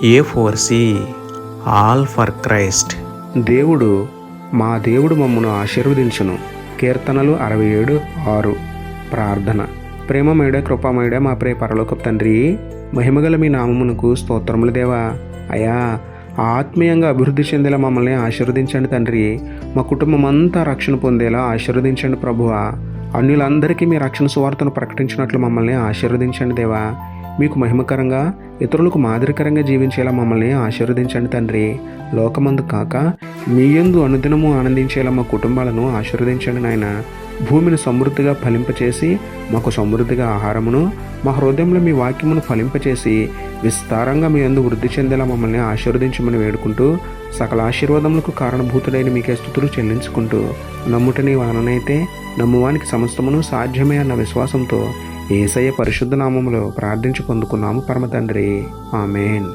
A4C all for Christ. మా దేవుడు మమ్మను ఆశీర్వదించును. కీర్తనలు 67:6. ప్రార్థన. ప్రేమమయుడ కృపామయుడ మా ప్రియ పరలోకపు తండ్రి, మహిమగల మీ నామమునకు స్తోత్రములు దేవా. అయా, ఆత్మీయంగా అభివృద్ధి చెందేలా మమ్మల్ని ఆశీర్వదించండి తండ్రి. మా కుటుంబం అంతా రక్షణ పొందేలా ఆశీర్వదించండి ప్రభువా. అన్యులందరికీ మీ రక్షణ సువార్తను ప్రకటించినట్లు మమ్మల్ని ఆశీర్వదించండి దేవా. మీకు మహిమకరంగా, ఇతరులకు మాదిరికరంగా జీవించేలా మమ్మల్ని ఆశీర్వదించండి తండ్రి. లోకమందు కాక మీ యందు అనుదినము ఆనందించేలా మా కుటుంబాలను ఆశీర్వదించండి నాయన. భూమిని సమృద్ధిగా ఫలింపచేసి మాకు సమృద్ధిగా ఆహారమును, మా హృదయంలో మీ వాక్యమును ఫలింపచేసి విస్తారంగా మీ యందు వృద్ధి చెందేలా మమ్మల్ని ఆశీర్వదించమని వేడుకుంటూ, సకల ఆశీర్వాదములకు కారణభూతుడైన మీకే స్తుతులు చెల్లించుకుంటూ, నమ్ముట నీ వలనైతే నమ్మువానికి సమస్తమును సాధ్యమే అన్న విశ్వాసంతో యేసయ్య పరిశుద్ధ నామములో ప్రార్థించి పొందుకున్నాము పరమ తండ్రి. ఆమేన్.